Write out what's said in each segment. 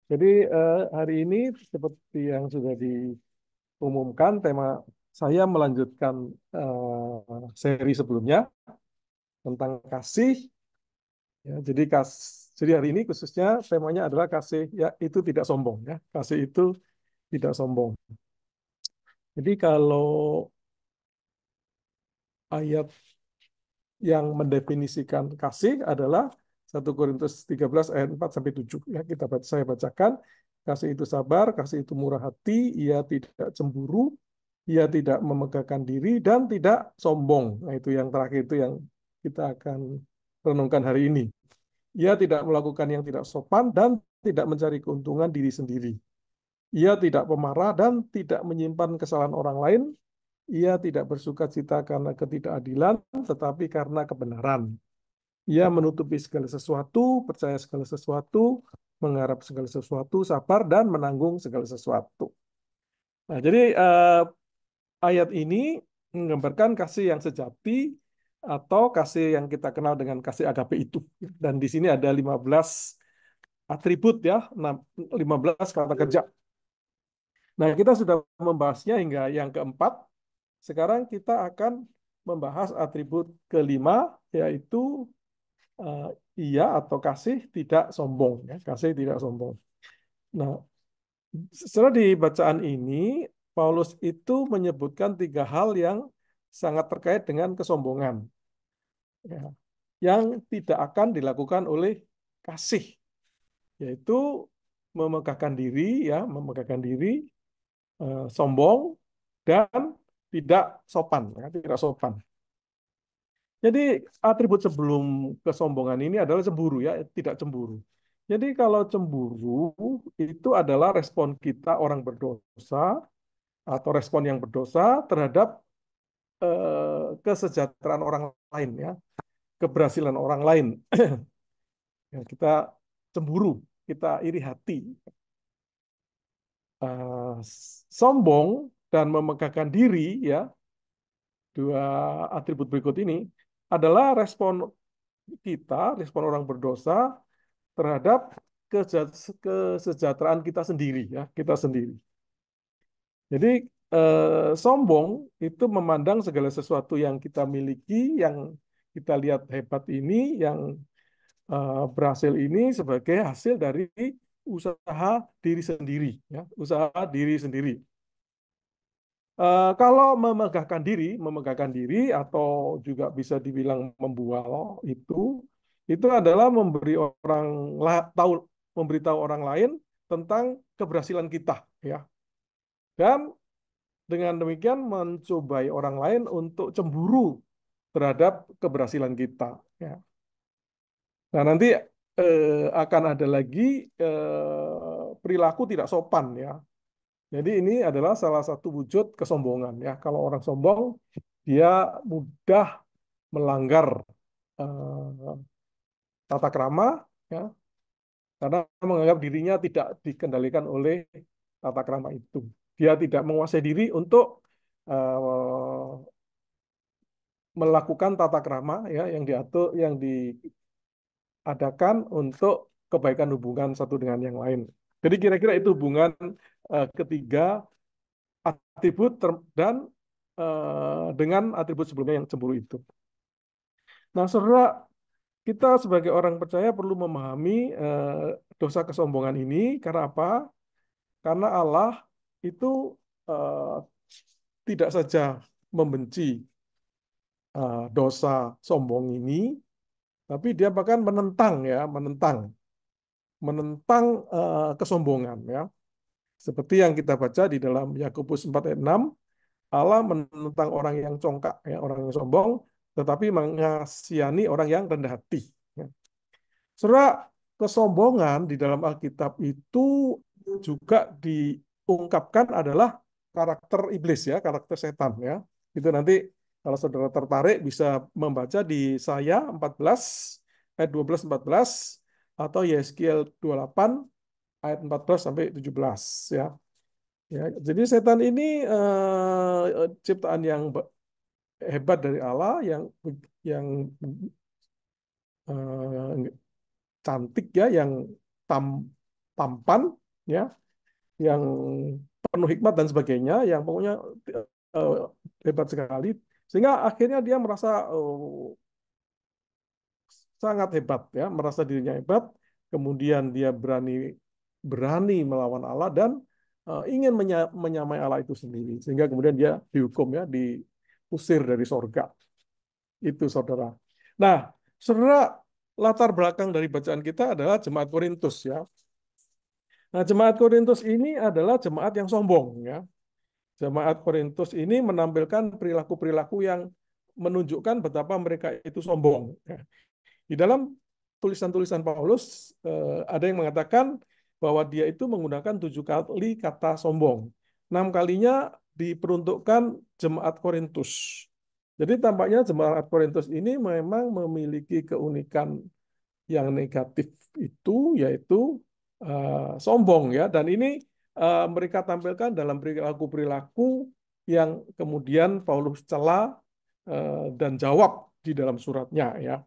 Jadi hari ini seperti yang sudah diumumkan, tema saya melanjutkan seri sebelumnya tentang kasih. Ya, jadi hari ini khususnya temanya adalah kasih ya itu tidak sombong ya. Kasih itu tidak sombong. Jadi kalau ayat yang mendefinisikan kasih adalah 1 Korintus 13 ayat 4 sampai 7 ya saya bacakan. Kasih itu sabar, kasih itu murah hati, ia tidak cemburu, ia tidak memegahkan diri dan tidak sombong. Nah, itu yang terakhir itu yang kita akan renungkan hari ini. Ia tidak melakukan yang tidak sopan dan tidak mencari keuntungan diri sendiri. Ia tidak pemarah dan tidak menyimpan kesalahan orang lain. Ia tidak bersuka cita karena ketidakadilan, tetapi karena kebenaran. Ia menutupi segala sesuatu, percaya segala sesuatu, mengharap segala sesuatu, sabar dan menanggung segala sesuatu. Nah, jadi ayat ini menggambarkan kasih yang sejati atau kasih yang kita kenal dengan kasih agape itu. Dan di sini ada 15 atribut ya, 15 kata kerja. Nah, kita sudah membahasnya hingga yang keempat. Sekarang kita akan membahas atribut kelima, yaitu eh, iya atau kasih tidak sombong. Ya, kasih tidak sombong. Nah, setelah di bacaan ini, Paulus itu menyebutkan 3 hal yang sangat terkait dengan kesombongan, ya, yang tidak akan dilakukan oleh kasih, yaitu memegahkan diri, ya, memegahkan diri, sombong, dan tidak sopan, ya, tidak sopan. Jadi atribut sebelum kesombongan ini adalah cemburu, ya, tidak cemburu. Jadi kalau cemburu itu adalah respon kita orang berdosa atau respon yang berdosa terhadap kesejahteraan orang lain, ya, keberhasilan orang lain. Ya, kita cemburu, kita iri hati. Eh, Sombong dan memegahkan diri, ya, dua atribut berikut ini adalah respon kita, respon orang berdosa terhadap kesejahteraan kita sendiri, ya, kita sendiri. Jadi sombong itu memandang segala sesuatu yang kita miliki, yang kita lihat hebat ini, yang berhasil ini sebagai hasil dari usaha diri sendiri, ya, usaha diri sendiri. Kalau memegahkan diri atau juga bisa dibilang membual itu adalah tahu, memberitahu orang lain tentang keberhasilan kita, ya, dan dengan demikian mencobai orang lain untuk cemburu terhadap keberhasilan kita. Ya. Nah, nanti akan ada lagi perilaku tidak sopan, ya. Jadi ini adalah salah satu wujud kesombongan, ya. Kalau orang sombong, dia mudah melanggar eh, tata krama, ya, karena menganggap dirinya tidak dikendalikan oleh tata krama itu. Dia tidak menguasai diri untuk eh, melakukan tata krama, ya, yang diatur, yang diadakan untuk kebaikan hubungan satu dengan yang lain. Jadi kira-kira itu hubungan ketiga atribut dan dengan atribut sebelumnya yang cemburu itu. Nah, saudara, kita sebagai orang percaya perlu memahami dosa kesombongan ini karena apa? Karena Allah itu eh, tidak saja membenci dosa sombong ini, tapi dia bahkan menentang kesombongan, ya. Seperti yang kita baca di dalam Yakobus 4 ayat 6, Allah menentang orang yang congkak, ya, orang yang sombong, tetapi mengasihani orang yang rendah hati. Ya. Saudara, kesombongan di dalam Alkitab itu juga diungkapkan adalah karakter iblis, ya, karakter setan, ya. Itu nanti kalau saudara tertarik bisa membaca di Yesaya 14 ayat 12 14 atau Yeskiel 28 ayat 14 sampai 17, ya. Ya, jadi setan ini ciptaan yang hebat dari Allah, yang cantik, ya, yang tam tampan, ya, yang penuh hikmat dan sebagainya, yang pokoknya eh, hebat sekali, sehingga akhirnya dia merasa sangat hebat, ya, merasa dirinya hebat, kemudian dia berani berani melawan Allah dan ingin menyamai Allah itu sendiri, sehingga kemudian dia dihukum, ya, diusir dari sorga. Itu saudara. Nah, saudara, latar belakang dari bacaan kita adalah jemaat Korintus, ya. Nah, jemaat Korintus ini adalah jemaat yang sombong, ya. Jemaat Korintus ini menampilkan perilaku-perilaku yang menunjukkan betapa mereka itu sombong, ya. Di dalam tulisan-tulisan Paulus ada yang mengatakan bahwa dia itu menggunakan 7 kali kata sombong. 6 kalinya diperuntukkan jemaat Korintus. Jadi tampaknya jemaat Korintus ini memang memiliki keunikan yang negatif itu, yaitu sombong, ya. Dan ini mereka tampilkan dalam perilaku-perilaku yang kemudian Paulus cela dan jawab di dalam suratnya, ya.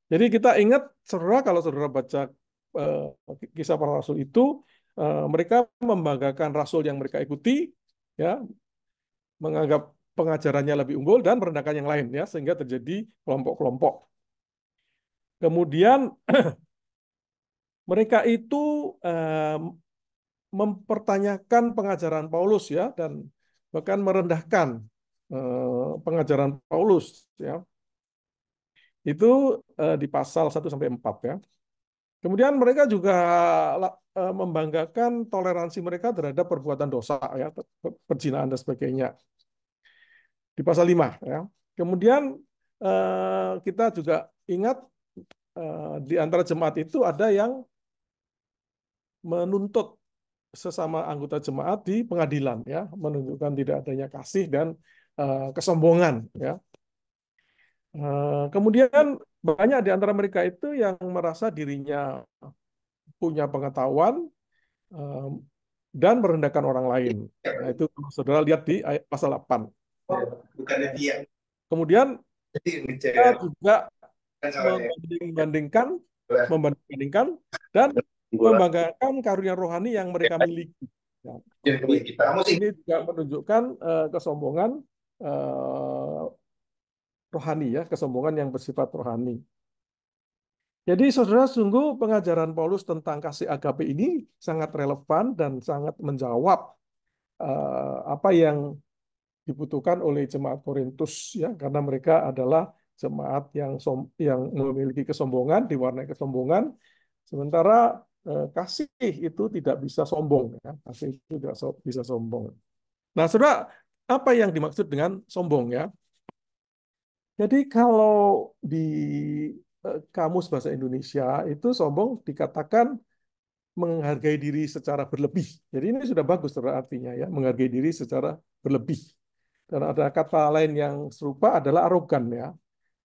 Jadi kita ingat, saudara, kalau saudara baca eh, kisah para rasul itu, mereka membanggakan rasul yang mereka ikuti, ya, menganggap pengajarannya lebih unggul dan merendahkan yang lain, ya, sehingga terjadi kelompok-kelompok. Kemudian mereka itu eh, mempertanyakan pengajaran Paulus, ya, dan bahkan merendahkan pengajaran Paulus, ya. Itu di pasal 1 sampai 4, ya. Kemudian mereka juga membanggakan toleransi mereka terhadap perbuatan dosa, ya, perzinahan dan sebagainya di pasal 5, ya. Kemudian kita juga ingat di antara jemaat itu ada yang menuntut sesama anggota jemaat di pengadilan, ya, menunjukkan tidak adanya kasih dan kesombongan, ya. Kemudian banyak di antara mereka itu yang merasa dirinya punya pengetahuan eh, dan merendahkan orang lain. Nah, itu saudara lihat di pasal 8. Bukannya dia. Kemudian Jadi kita ngecek juga kan soalnya membanding-bandingkan, membanding-bandingkan dan bola. membanggakan karunia rohani yang mereka miliki. Ya, Jadi kita kamu sih ini juga menunjukkan kesombongan eh, rohani, ya, kesombongan yang bersifat rohani. Jadi saudara, sungguh pengajaran Paulus tentang kasih agape ini sangat relevan dan sangat menjawab apa yang dibutuhkan oleh jemaat Korintus, ya, karena mereka adalah jemaat yang memiliki kesombongan, diwarnai kesombongan, sementara kasih itu tidak bisa sombong, ya. Kasih itu tidak bisa sombong. Nah, saudara, apa yang dimaksud dengan sombong, ya? Jadi kalau di kamus bahasa Indonesia itu sombong dikatakan menghargai diri secara berlebih. Jadi ini sudah bagus, saudara, artinya, ya, menghargai diri secara berlebih. Dan ada kata lain yang serupa adalah arogan, ya,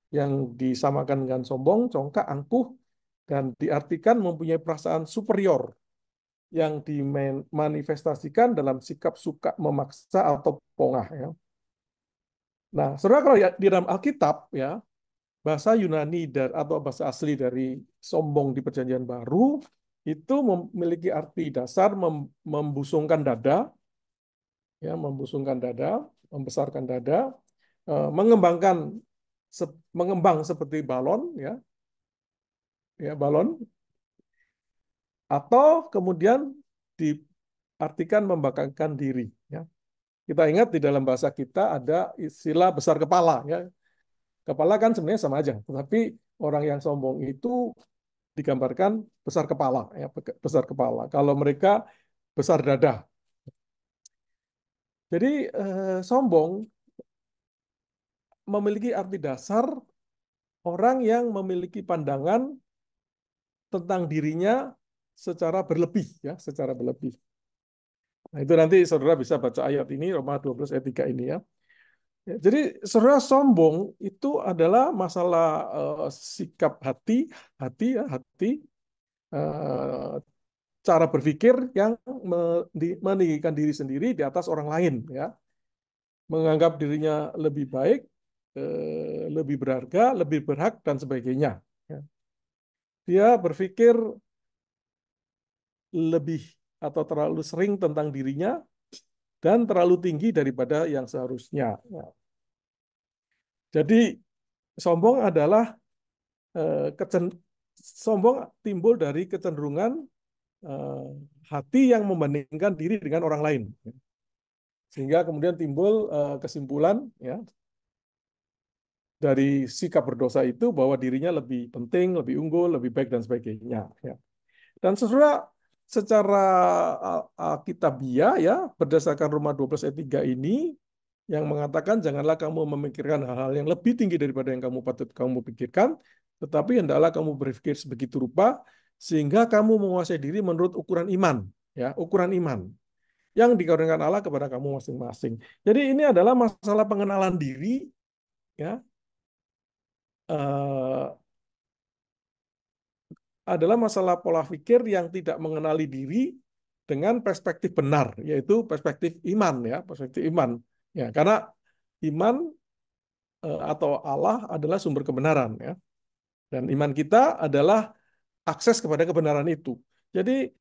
yang disamakan dengan sombong, congkak, angkuh, dan diartikan mempunyai perasaan superior yang dimanifestasikan dalam sikap suka memaksa atau pongah, ya. Nah, saudara, kalau di dalam Alkitab, ya, bahasa Yunani atau bahasa asli dari sombong di Perjanjian Baru itu memiliki arti dasar membusungkan dada, ya, membusungkan dada, membesarkan dada, mengembangkan mengembang seperti balon, ya, ya, balon, atau kemudian diartikan membangkangkan diri, ya. Kita ingat di dalam bahasa kita ada istilah besar kepala, ya. Kepala kan sebenarnya sama aja, tetapi orang yang sombong itu digambarkan besar kepala, ya, besar kepala. Kalau mereka besar dada. Jadi sombong memiliki arti dasar orang yang memiliki pandangan tentang dirinya secara berlebih, ya, secara berlebih. Nah, itu nanti saudara bisa baca ayat ini, Roma 12 ayat 3 ini, ya. Ya, jadi saudara, sombong itu adalah masalah sikap hati, ya, hati, eh, cara berpikir yang meninggikan diri sendiri di atas orang lain, ya, menganggap dirinya lebih baik, lebih berharga, lebih berhak, dan sebagainya, ya. Dia berpikir lebih atau terlalu sering tentang dirinya dan terlalu tinggi daripada yang seharusnya. Ya. Jadi sombong adalah eh, kecen sombong timbul dari kecenderungan eh, hati yang membandingkan diri dengan orang lain, sehingga kemudian timbul kesimpulan ya dari sikap berdosa itu bahwa dirinya lebih penting, lebih unggul, lebih baik dan sebagainya. Ya. Dan secara alkitabiah ya berdasarkan Roma 12 ayat 3 ini yang mengatakan janganlah kamu memikirkan hal-hal yang lebih tinggi daripada yang kamu pikirkan, tetapi hendaklah kamu berpikir sebegitu rupa sehingga kamu menguasai diri menurut ukuran iman, ya, ukuran iman yang dikaruniakan Allah kepada kamu masing-masing. Jadi ini adalah masalah pengenalan diri, ya, eh, adalah masalah pola pikir yang tidak mengenali diri dengan perspektif benar, yaitu perspektif iman, ya, perspektif iman. Ya, karena iman atau Allah adalah sumber kebenaran, ya. Dan iman kita adalah akses kepada kebenaran itu. Jadi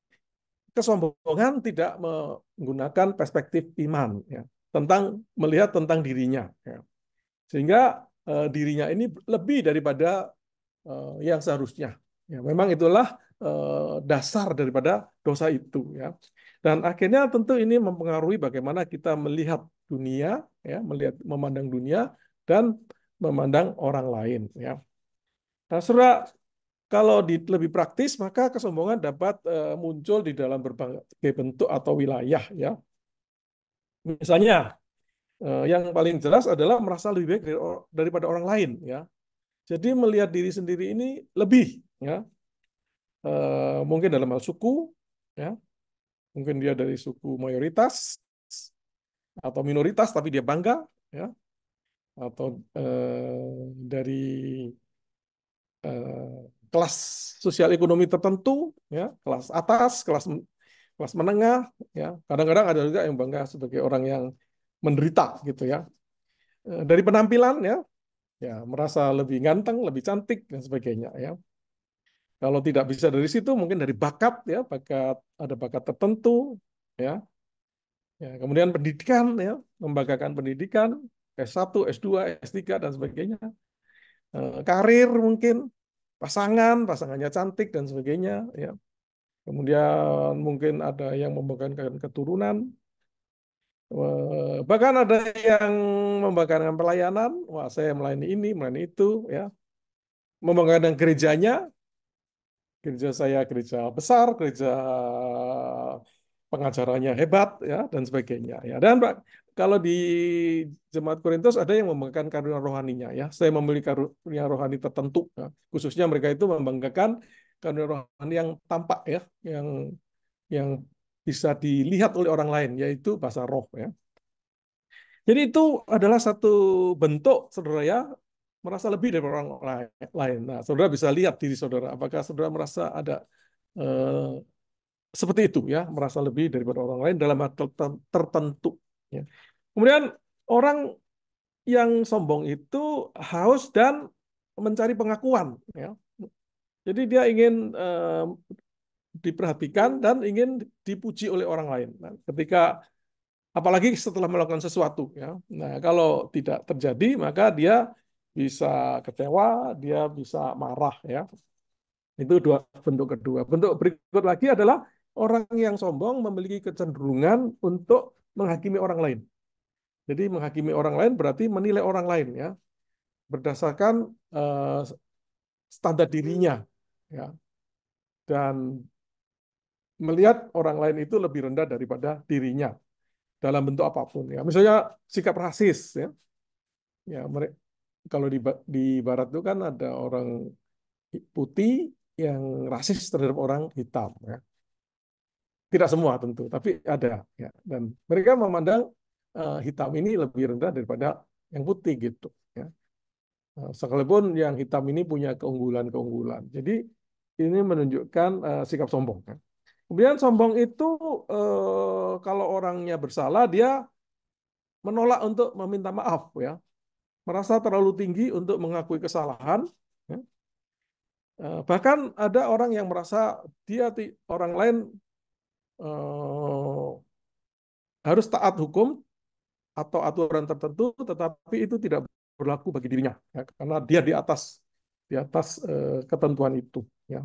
kesombongan tidak menggunakan perspektif iman, ya, tentang melihat tentang dirinya, ya. Sehingga dirinya ini lebih daripada yang seharusnya. Ya, memang itulah dasar daripada dosa itu, ya. Dan akhirnya tentu ini mempengaruhi bagaimana kita melihat dunia, ya, melihat memandang dunia dan memandang orang lain, ya. Nah, saudara, kalau lebih praktis maka kesombongan dapat muncul di dalam berbagai bentuk atau wilayah, ya. Misalnya yang paling jelas adalah merasa lebih baik daripada orang lain, ya. Jadi melihat diri sendiri ini lebih, ya. Mungkin dalam hal suku, ya, mungkin dia dari suku mayoritas atau minoritas tapi dia bangga, ya, atau dari eh, kelas sosial ekonomi tertentu, ya, kelas atas, kelas menengah, ya. Kadang-kadang ada juga yang bangga sebagai orang yang menderita, gitu ya. Dari penampilan, ya, merasa lebih ganteng, lebih cantik dan sebagainya, ya. Kalau tidak bisa dari situ, mungkin dari bakat, ya, ada bakat tertentu, ya. Ya, kemudian pendidikan, ya, membanggakan pendidikan, S1, S2, S3 dan sebagainya. Karir mungkin, pasangannya cantik dan sebagainya, ya. Kemudian mungkin ada yang membanggakan keturunan, bahkan ada yang membanggakan pelayanan, wah saya melayani ini, melayani itu, ya. Membanggakan gerejanya, gereja saya gereja besar, gereja pengajarannya hebat, ya, dan sebagainya, ya. Dan kalau di Jemaat Korintus ada yang membanggakan karunia rohaninya, ya. Saya memiliki karunia rohani tertentu, ya. Khususnya mereka itu membanggakan karunia rohani yang tampak, ya, yang bisa dilihat oleh orang lain, yaitu bahasa roh, ya. Jadi itu adalah satu bentuk saudara, ya, merasa lebih dari orang lain. Nah, saudara bisa lihat diri saudara, apakah saudara merasa ada eh, seperti itu, ya, merasa lebih daripada orang lain dalam hal tertentu, ya. Kemudian orang yang sombong itu haus dan mencari pengakuan, ya. Jadi dia ingin diperhatikan dan ingin dipuji oleh orang lain. Nah, apalagi setelah melakukan sesuatu, ya. Nah, kalau tidak terjadi maka dia bisa kecewa, dia bisa marah, ya. Itu bentuk kedua. Bentuk berikut lagi adalah orang yang sombong memiliki kecenderungan untuk menghakimi orang lain. Jadi menghakimi orang lain berarti menilai orang lain, ya, berdasarkan eh, standar dirinya, ya, dan melihat orang lain itu lebih rendah daripada dirinya dalam bentuk apapun, ya. Misalnya sikap rasis, ya. Ya, kalau di Barat itu kan ada orang putih yang rasis terhadap orang hitam, ya. Tidak semua tentu, tapi ada, ya. Dan mereka memandang hitam ini lebih rendah daripada yang putih, gitu, ya. Sekalipun yang hitam ini punya keunggulan-keunggulan. Jadi ini menunjukkan sikap sombong, ya. Kemudian sombong itu kalau orangnya bersalah dia menolak untuk meminta maaf, ya, merasa terlalu tinggi untuk mengakui kesalahan, ya. Bahkan ada orang yang merasa orang lain eh, harus taat hukum atau aturan tertentu, tetapi itu tidak berlaku bagi dirinya, ya, karena dia di atas ketentuan itu, ya.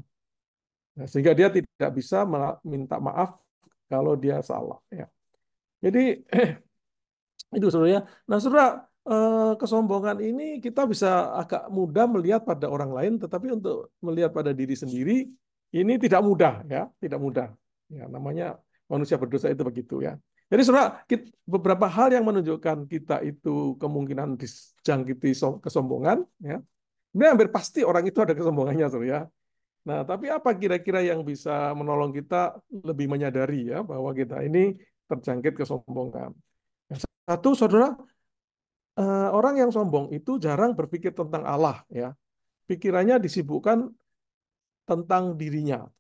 Nah, sehingga dia tidak bisa minta maaf kalau dia salah, ya. Jadi itu sebenarnya. Nah, saudara, kesombongan ini kita bisa agak mudah melihat pada orang lain, tetapi untuk melihat pada diri sendiri ini tidak mudah, ya, tidak mudah. Ya, namanya manusia berdosa itu begitu, ya. Jadi saudara, beberapa hal yang menunjukkan kita itu kemungkinan dijangkiti kesombongan, ya. Sebenarnya hampir pasti orang itu ada kesombongannya, saudara, ya. Nah, tapi apa kira-kira yang bisa menolong kita lebih menyadari, ya, bahwa kita ini terjangkit kesombongan? Yang satu, saudara, orang yang sombong itu jarang berpikir tentang Allah, ya. Pikirannya disibukkan tentang dirinya,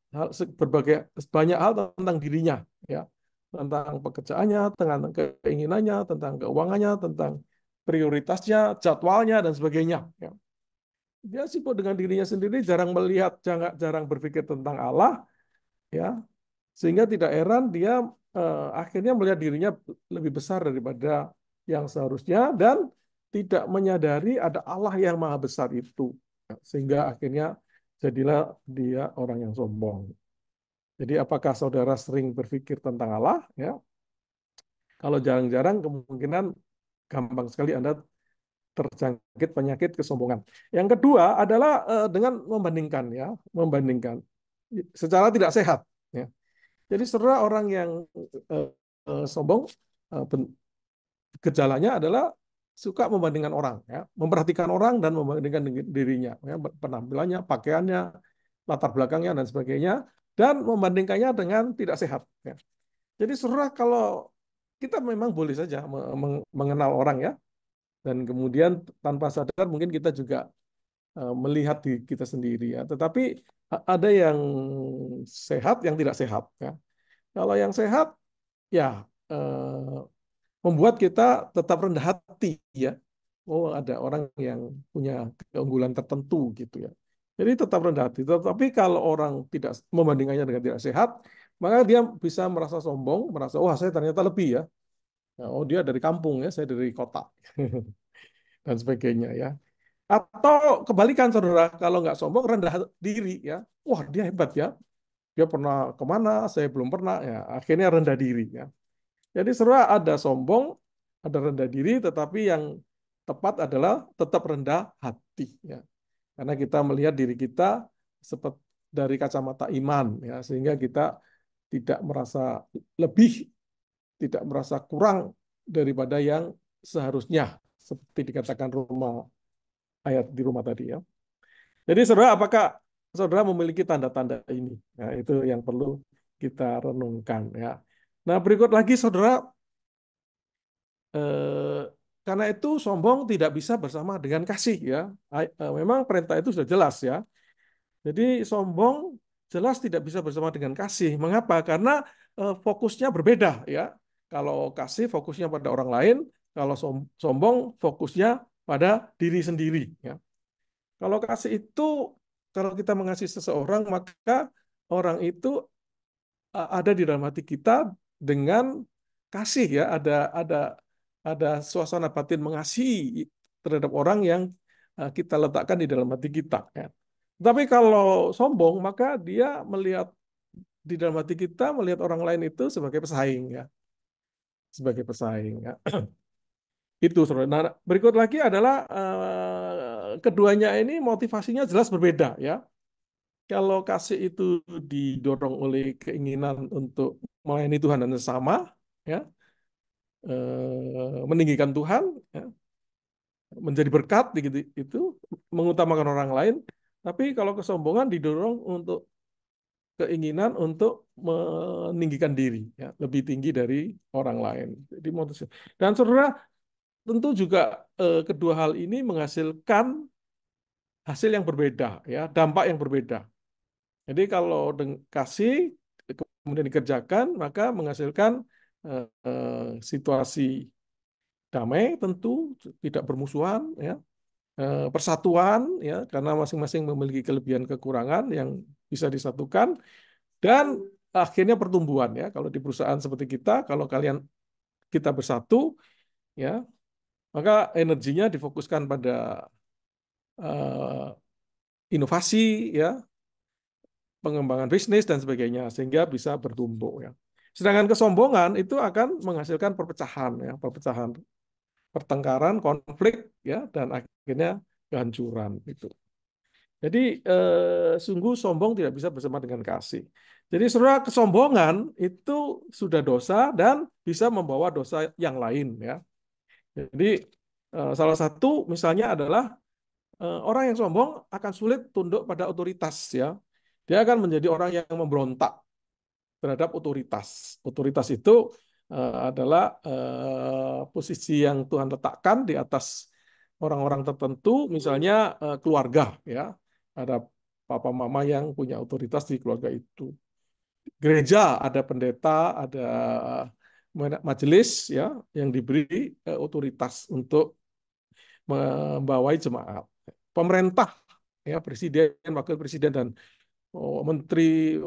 berbagai banyak hal tentang dirinya, ya. Tentang pekerjaannya, tentang keinginannya, tentang keuangannya, tentang prioritasnya, jadwalnya dan sebagainya, ya. Dia sibuk dengan dirinya sendiri, jarang melihat, jarang, jarang berpikir tentang Allah, ya. Sehingga tidak heran dia akhirnya melihat dirinya lebih besar daripada yang seharusnya dan tidak menyadari ada Allah yang maha besar itu. Sehingga akhirnya jadilah dia orang yang sombong. Jadi apakah saudara sering berpikir tentang Allah? Ya, kalau jarang-jarang kemungkinan gampang sekali Anda terjangkit penyakit kesombongan. Yang kedua adalah dengan membandingkan, ya, membandingkan secara tidak sehat. Ya. Jadi saudara, orang yang eh, sombong, eh, gejalanya adalah suka membandingkan orang, ya, memperhatikan orang dan membandingkan dirinya, ya, penampilannya, pakaiannya, latar belakangnya dan sebagainya, dan membandingkannya dengan tidak sehat. Ya. Jadi saudara, kalau kita memang boleh saja mengenal orang, ya, dan kemudian tanpa sadar mungkin kita juga melihat di kita sendiri, ya. Tetapi ada yang sehat, yang tidak sehat, ya. Kalau yang sehat, ya, membuat kita tetap rendah hati, ya. Oh, ada orang yang punya keunggulan tertentu gitu, ya. Jadi tetap rendah hati. Tetapi kalau orang tidak membandingkannya dengan tidak sehat, maka dia bisa merasa sombong, merasa wah saya ternyata lebih, ya. Nah, oh dia dari kampung, ya, saya dari kota dan sebagainya, ya. Atau kebalikan saudara, kalau nggak sombong rendah diri, ya. Wah dia hebat, ya. Dia pernah kemana, saya belum pernah, ya. Akhirnya rendah diri, ya. Jadi saudara, ada sombong, ada rendah diri, tetapi yang tepat adalah tetap rendah hati, ya. Karena kita melihat diri kita seperti dari kacamata iman, ya, sehingga kita tidak merasa lebih, tidak merasa kurang daripada yang seharusnya, seperti dikatakan Roma, ayat di rumah tadi, ya. Jadi saudara, apakah saudara memiliki tanda-tanda ini? Nah, itu yang perlu kita renungkan, ya. Nah, berikut lagi saudara, Eh, karena itu sombong tidak bisa bersama dengan kasih, ya. Memang perintah itu sudah jelas, ya. Jadi sombong jelas tidak bisa bersama dengan kasih. Mengapa? Karena fokusnya berbeda, ya. Kalau kasih fokusnya pada orang lain, kalau sombong fokusnya pada diri sendiri, ya. Kalau kasih itu, kalau kita mengasihi seseorang, maka orang itu ada di dalam hati kita dengan kasih, ya, ada suasana batin mengasihi terhadap orang yang kita letakkan di dalam hati kita, ya. Tapi kalau sombong, maka dia melihat di dalam hati kita, melihat orang lain itu sebagai pesaing, ya, sebagai pesaing, ya. Itu saudara. Nah, berikut lagi adalah keduanya ini motivasinya jelas berbeda, ya. Kalau kasih itu didorong oleh keinginan untuk melayani Tuhan dan sesama, ya, meninggikan Tuhan, ya, menjadi berkat, gitu, itu mengutamakan orang lain. Tapi kalau kesombongan didorong untuk keinginan untuk meninggikan diri, ya, lebih tinggi dari orang lain. Jadi dan saudara, tentu juga kedua hal ini menghasilkan hasil yang berbeda, ya, dampak yang berbeda. Jadi kalau kasih kemudian dikerjakan, maka menghasilkan situasi damai, tentu tidak bermusuhan, ya, persatuan, ya, karena masing-masing memiliki kelebihan kekurangan yang bisa disatukan, dan akhirnya pertumbuhan ya. Kalau di perusahaan seperti kita, kalau kita bersatu ya, maka energinya difokuskan pada eh, inovasi ya, pengembangan bisnis dan sebagainya sehingga bisa bertumbuh ya. Sedangkan kesombongan itu akan menghasilkan perpecahan ya, perpecahan, pertengkaran, konflik ya dan akhirnya kehancuran itu. Jadi sungguh sombong tidak bisa bersama dengan kasih. Jadi saudara kesombongan itu sudah dosa dan bisa membawa dosa yang lain ya. Jadi salah satu misalnya adalah orang yang sombong akan sulit tunduk pada otoritas ya. Dia akan menjadi orang yang memberontak terhadap otoritas. Otoritas itu adalah posisi yang Tuhan letakkan di atas orang-orang tertentu, misalnya keluarga, ya, ada papa mama yang punya otoritas di keluarga itu. Gereja ada pendeta, ada majelis, ya, yang diberi otoritas untuk membawai jemaat. Pemerintah, ya, presiden, wakil presiden dan menteri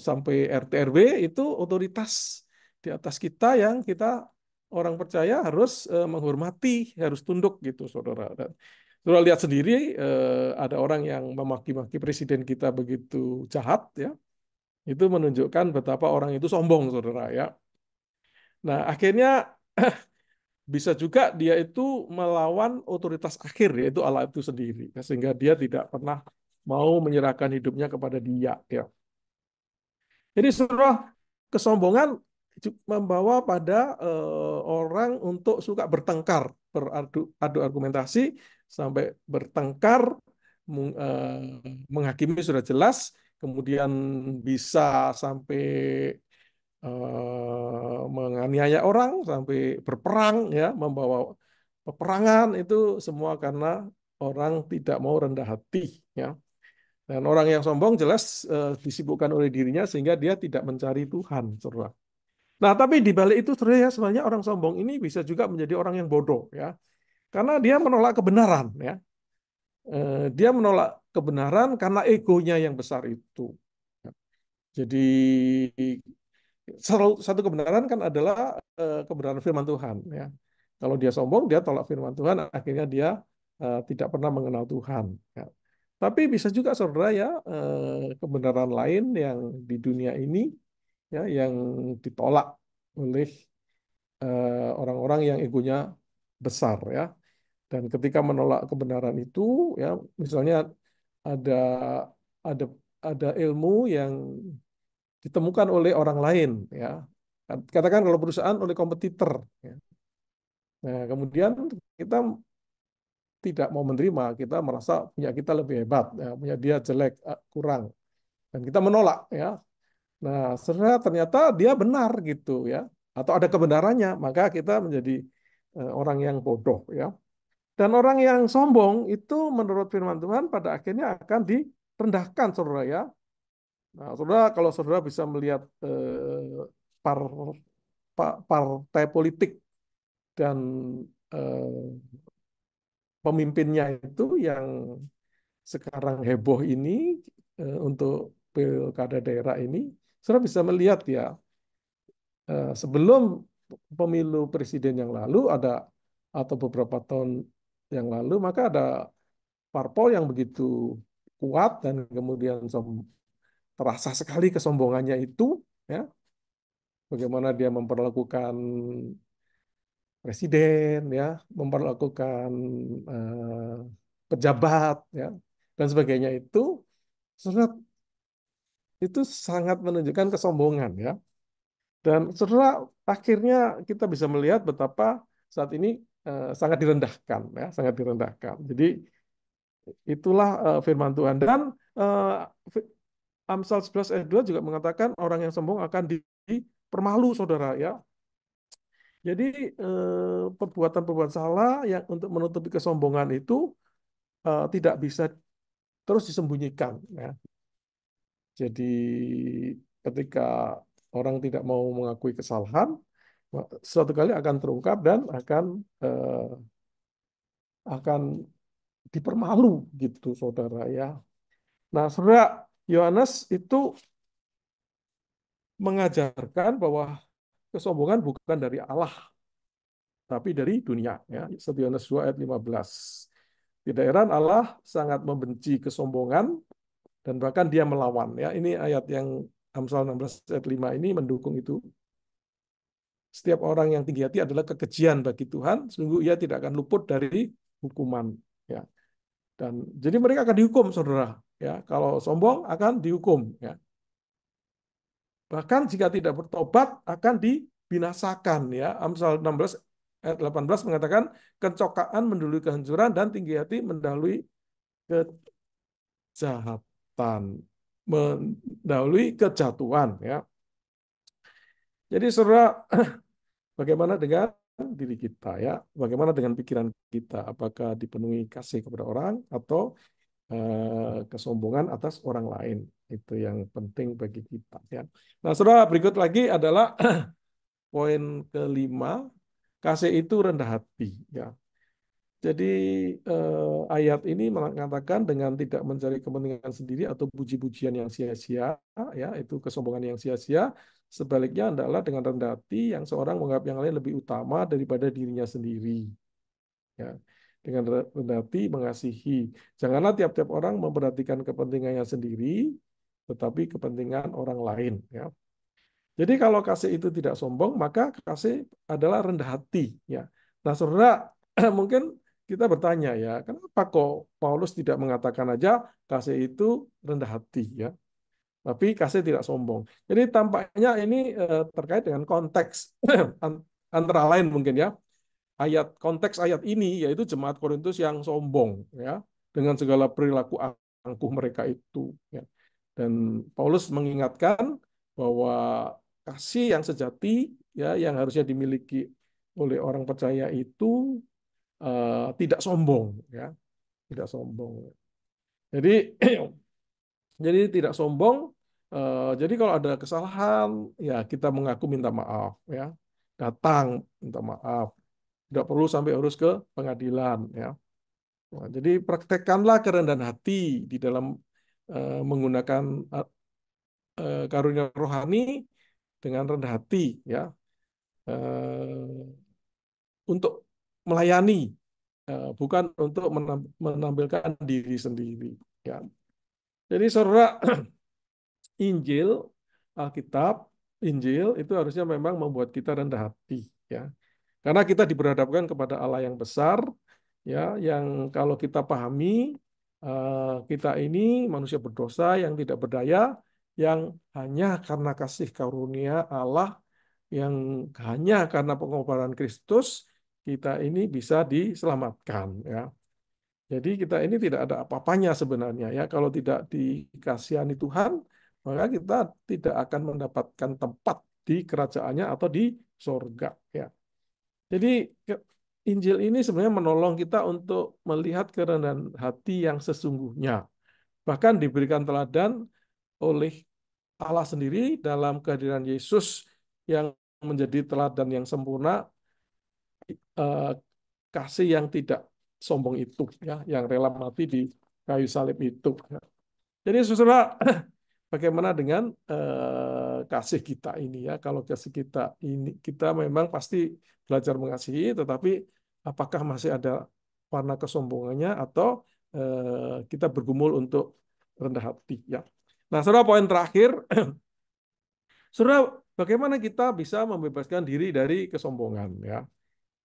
sampai RT RW itu otoritas di atas kita yang kita orang percaya harus menghormati, harus tunduk gitu, saudara. Dan saudara lihat sendiri ada orang yang memaki-maki presiden kita begitu jahat, ya. Itu menunjukkan betapa orang itu sombong, saudara, ya. Nah, akhirnya bisa juga dia itu melawan otoritas akhir, yaitu Allah itu sendiri, sehingga dia tidak pernah mau menyerahkan hidupnya kepada dia, ya. Jadi saudara, kesombongan membawa pada orang untuk suka bertengkar, beradu adu argumentasi sampai bertengkar, menghakimi sudah jelas, kemudian bisa sampai menganiaya orang, sampai berperang, ya, membawa peperangan itu semua karena orang tidak mau rendah hati, ya. Dan orang yang sombong jelas disibukkan oleh dirinya sehingga dia tidak mencari Tuhan, saudara. Nah, tapi di balik itu, saudara, ya, sebenarnya orang sombong ini bisa juga menjadi orang yang bodoh, ya, karena dia menolak kebenaran, ya. Dia menolak kebenaran karena egonya yang besar itu. Jadi satu kebenaran kan adalah kebenaran firman Tuhan, ya. Kalau dia sombong, dia tolak firman Tuhan, akhirnya dia tidak pernah mengenal Tuhan, ya. Tapi bisa juga saudara ya kebenaran lain yang di dunia ini ya yang ditolak oleh orang-orang yang egonya besar ya. Dan ketika menolak kebenaran itu ya misalnya ada ada ada ilmu yang ditemukan oleh orang lain ya. Katakan kalau perusahaan oleh kompetitor ya. Nah, kemudian kita tidak mau menerima, kita merasa punya kita lebih hebat, ya, punya dia jelek, kurang, dan kita menolak ya. Nah, sebenarnya ternyata dia benar gitu ya, atau ada kebenarannya, maka kita menjadi orang yang bodoh ya. Dan orang yang sombong itu menurut firman Tuhan pada akhirnya akan direndahkan, saudara ya. Nah, saudara kalau saudara bisa melihat par, partai politik dan eh, pemimpinnya itu yang sekarang heboh ini untuk pilkada daerah ini, saudara bisa melihat ya sebelum pemilu presiden yang lalu ada atau beberapa tahun yang lalu maka ada parpol yang begitu kuat dan kemudian terasa sekali kesombongannya itu ya bagaimana dia memperlakukan presiden ya memperlakukan eh, pejabat ya dan sebagainya itu saudara itu sangat menunjukkan kesombongan ya. Dan setelah akhirnya kita bisa melihat betapa saat ini sangat direndahkan, ya, sangat direndahkan. Jadi itulah firman Tuhan. Dan eh, Amsal 11 ayat 2 juga mengatakan orang yang sombong akan dipermalu, saudara. Ya, jadi perbuatan-perbuatan salah yang untuk menutupi kesombongan itu tidak bisa terus disembunyikan. Ya. Jadi ketika orang tidak mau mengakui kesalahan, suatu kali akan terungkap dan akan dipermalu gitu saudara ya. Nah, saudara Yohanes itu mengajarkan bahwa kesombongan bukan dari Allah, tapi dari dunia. Ya. 1 Yohanes 2 ayat 15. Tidak heran Allah sangat membenci kesombongan dan bahkan dia melawan. Ya, ini ayat yang Amsal 16 ayat 5 ini mendukung itu. Setiap orang yang tinggi hati adalah kekejian bagi Tuhan, sungguh ia tidak akan luput dari hukuman. Ya. Dan jadi mereka akan dihukum, saudara. Ya, kalau sombong akan dihukum. Ya. Bahkan jika tidak bertobat akan dibinasakan. Ya, Amsal 16 ayat 18 mengatakan kecokaan mendahului kehancuran dan tinggi hati mendahului kejahatan, mendahului kejatuhan. Ya, jadi saudara, bagaimana dengan diri kita ya? Bagaimana dengan pikiran kita? Apakah dipenuhi kasih kepada orang atau kesombongan atas orang lain? Itu yang penting bagi kita ya. Nah, saudara, berikut lagi adalah poin kelima, kasih itu rendah hati ya. Jadi ayat ini mengatakan dengan tidak mencari kepentingan sendiri atau puji-pujian yang sia-sia, ya itu kesombongan yang sia-sia. Sebaliknya adalah dengan rendah hati yang seorang menganggap yang lain lebih utama daripada dirinya sendiri. Ya, dengan rendah hati mengasihi. Janganlah tiap-tiap orang memperhatikan kepentingannya sendiri, tetapi kepentingan orang lain. Ya. Jadi kalau kasih itu tidak sombong, maka kasih adalah rendah hati. Ya. Nah, saudara, mungkin kita bertanya ya, kenapa kok Paulus tidak mengatakan aja kasih itu rendah hati ya, tapi kasih tidak sombong. Jadi tampaknya ini terkait dengan konteks antara lain mungkin ya. Konteks ayat ini yaitu jemaat Korintus yang sombong ya, dengan segala perilaku angkuh mereka itu ya. Dan Paulus mengingatkan bahwa kasih yang sejati ya yang harusnya dimiliki oleh orang percaya itu tidak sombong ya, tidak sombong. Jadi jadi tidak sombong. Jadi kalau ada kesalahan ya kita mengaku minta maaf ya, datang minta maaf, tidak perlu sampai harus ke pengadilan ya. Nah, jadi praktekkanlah kerendahan hati di dalam menggunakan karunia rohani dengan rendah hati ya, untuk melayani, bukan untuk menampilkan diri sendiri ya. Jadi saudara, Injil, Alkitab, Injil itu harusnya memang membuat kita rendah hati ya. Karena kita diperhadapkan kepada Allah yang besar ya, yang kalau kita pahami kita ini manusia berdosa yang tidak berdaya, yang hanya karena kasih karunia Allah, yang hanya karena pengorbanan Kristus kita ini bisa diselamatkan ya. Jadi kita ini tidak ada apa-apanya sebenarnya ya. Kalau tidak dikasihani Tuhan, maka kita tidak akan mendapatkan tempat di kerajaannya atau di sorga ya. Jadi Injil ini sebenarnya menolong kita untuk melihat kerendahan hati yang sesungguhnya. Bahkan diberikan teladan oleh Allah sendiri dalam kehadiran Yesus yang menjadi teladan yang sempurna, eh, kasih yang tidak sombong itu ya, yang rela mati di kayu salib itu. Ya. Jadi saudara, bagaimana dengan kasih kita ini ya? Kalau kasih kita ini kita memang pasti belajar mengasihi, tetapi apakah masih ada warna kesombongannya atau kita bergumul untuk rendah hati ya? Nah, saudara, poin terakhir, saudara, bagaimana kita bisa membebaskan diri dari kesombongan ya?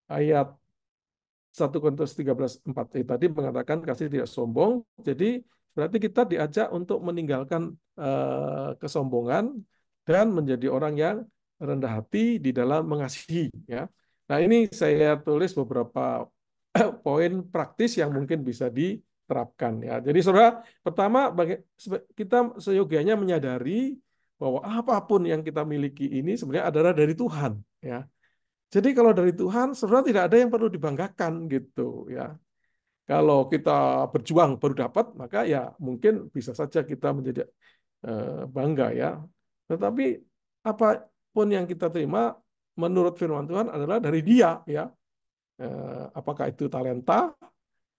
Ayat 1 Korintus 13:4 tadi mengatakan kasih tidak sombong. Jadi berarti kita diajak untuk meninggalkan kesombongan dan menjadi orang yang rendah hati di dalam mengasihi. Ya. Nah ini saya tulis beberapa poin praktis yang mungkin bisa diterapkan. Ya. Jadi saudara, pertama kita seyogianya menyadari bahwa apapun yang kita miliki ini sebenarnya adalah dari Tuhan. Ya. Jadi kalau dari Tuhan, sebenarnya tidak ada yang perlu dibanggakan gitu ya. Kalau kita berjuang baru dapat, maka ya mungkin bisa saja kita menjadi bangga ya. Tetapi apapun yang kita terima menurut firman Tuhan adalah dari Dia ya. Apakah itu talenta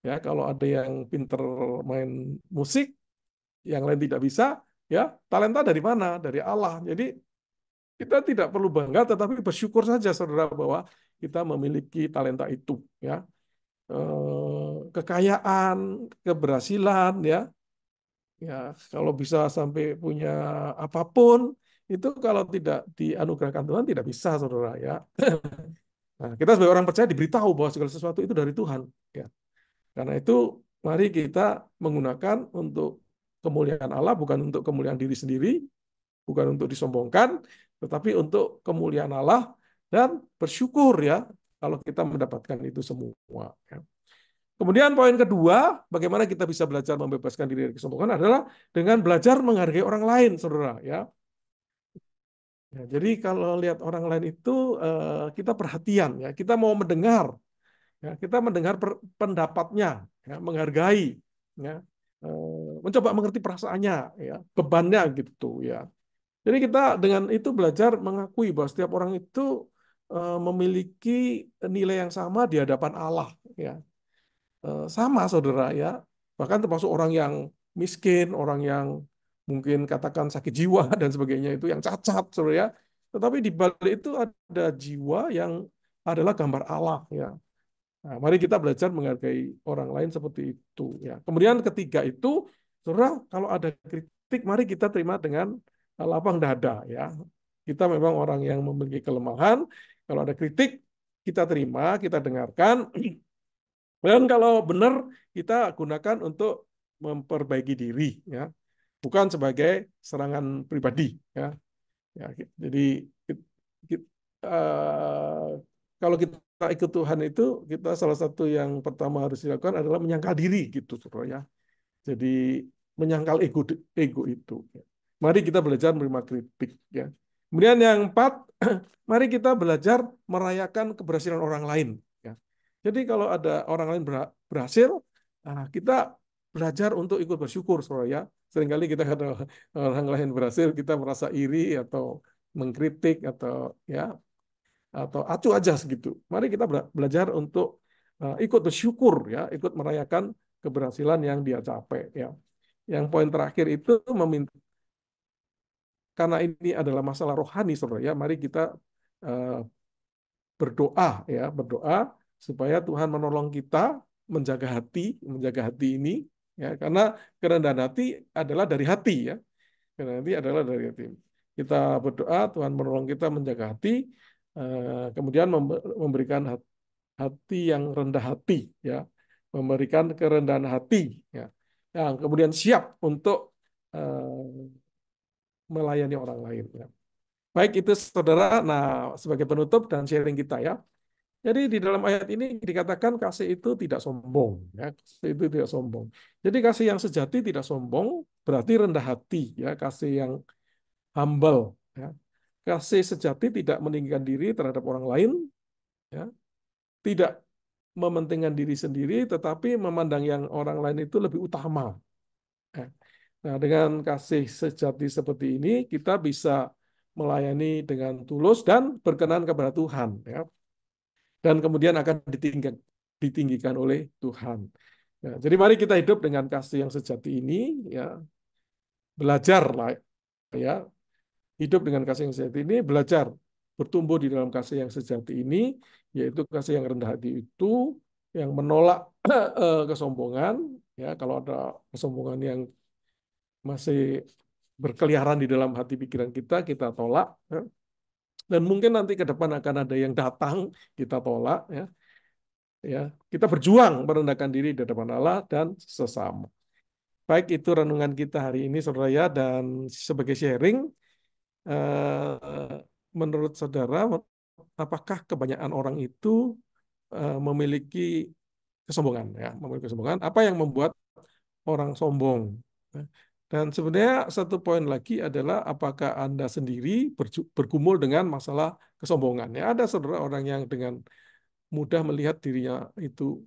ya? Kalau ada yang pinter main musik, yang lain tidak bisa, ya talenta dari mana? Dari Allah. Jadi Kita tidak perlu bangga, tetapi bersyukur saja, saudara, bahwa kita memiliki talenta itu, ya, kekayaan, keberhasilan, ya, ya, kalau bisa sampai punya apapun, itu kalau tidak dianugerahkan Tuhan tidak bisa, saudara, ya. Nah, kita sebagai orang percaya diberitahu bahwa segala sesuatu itu dari Tuhan, ya. Karena itu, mari kita menggunakan untuk kemuliaan Allah, bukan untuk kemuliaan diri sendiri, bukan untuk disombongkan, tetapi untuk kemuliaan Allah dan bersyukur, ya, kalau kita mendapatkan itu semua. Ya. Kemudian poin kedua, bagaimana kita bisa belajar membebaskan diri dari kesombongan adalah dengan belajar menghargai orang lain, saudara. Ya. Ya, jadi kalau lihat orang lain itu kita perhatian, ya, kita mau mendengar, ya, kita mendengar pendapatnya, ya, menghargai, ya, mencoba mengerti perasaannya, ya, bebannya gitu, ya. Jadi kita dengan itu belajar mengakui bahwa setiap orang itu memiliki nilai yang sama di hadapan Allah, ya. Sama, saudara, ya. Bahkan termasuk orang yang miskin, orang yang mungkin katakan sakit jiwa dan sebagainya itu yang cacat, saudara, ya. Tetapi di balik itu ada jiwa yang adalah gambar Allah, ya. Nah, mari kita belajar menghargai orang lain seperti itu, ya. Kemudian ketiga itu, saudara, kalau ada kritik, mari kita terima dengan lapang dada, ya. Kita memang orang yang memiliki kelemahan. Kalau ada kritik, kita terima, kita dengarkan. Dan kalau benar, kita gunakan untuk memperbaiki diri, ya. Bukan sebagai serangan pribadi, ya. Ya, jadi eh, kalau kita ikut Tuhan itu, kita salah satu yang pertama harus dilakukan adalah menyangkal diri, gitu, saudara, ya. Jadi menyangkal ego itu. Mari kita belajar menerima kritik, ya. Kemudian yang empat, mari kita belajar merayakan keberhasilan orang lain, ya. Jadi kalau ada orang lain berhasil, kita belajar untuk ikut bersyukur, saudara, ya. Seringkali kita ada orang lain berhasil, kita merasa iri atau mengkritik atau acuh aja segitu. Mari kita belajar untuk ikut bersyukur, ya, ikut merayakan keberhasilan yang dia capai, ya. Yang poin terakhir itu meminta, karena ini adalah masalah rohani, saudara, ya. Mari kita uh, berdoa, ya, berdoa supaya Tuhan menolong kita menjaga hati ini, ya, karena kerendahan hati adalah dari hati, ya. Kerendahan hati adalah dari hati. Kita berdoa Tuhan menolong kita menjaga hati, kemudian memberikan hati yang rendah hati, ya, memberikan kerendahan hati, ya, yang kemudian siap untuk melayani orang lain, ya. Baik itu, saudara. Nah, sebagai penutup dan sharing kita, ya. Jadi di dalam ayat ini dikatakan kasih itu tidak sombong, ya. Kasih itu tidak sombong. Jadi kasih yang sejati tidak sombong, berarti rendah hati, ya. Kasih yang humble, ya. Kasih sejati tidak meninggikan diri terhadap orang lain, ya. Tidak mementingkan diri sendiri, tetapi memandang yang orang lain itu lebih utama. Ya. Nah, dengan kasih sejati seperti ini, kita bisa melayani dengan tulus dan berkenan kepada Tuhan, ya. Dan kemudian akan ditinggikan oleh Tuhan. Ya, jadi mari kita hidup dengan kasih yang sejati ini, ya. Belajar lah, ya, hidup dengan kasih yang sejati ini, belajar bertumbuh di dalam kasih yang sejati ini, yaitu kasih yang rendah hati itu, yang menolak kesombongan, ya. Kalau ada kesombongan yang masih berkeliaran di dalam hati pikiran kita, kita tolak, ya. Dan mungkin nanti ke depan akan ada yang datang, kita tolak, ya. Ya, kita berjuang merendahkan diri di hadapan Allah dan sesama. Baik, itu renungan kita hari ini, saudara, ya. Dan sebagai sharing, menurut saudara, apakah kebanyakan orang itu memiliki kesombongan, ya, memiliki kesombongan? Apa yang membuat orang sombong? Dan sebenarnya satu poin lagi adalah apakah Anda sendiri bergumul dengan masalah kesombongan? Ya, ada, saudara, orang yang dengan mudah melihat dirinya itu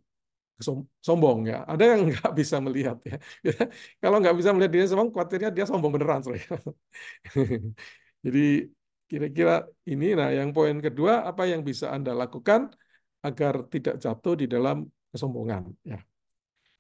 sombong, ya. Ada yang nggak bisa melihat, ya. Kalau nggak bisa melihat dirinya sombong, khawatirnya dia sombong beneran, saudara. Jadi kira-kira ini, nah, yang poin kedua, apa yang bisa Anda lakukan agar tidak jatuh di dalam kesombongan, ya.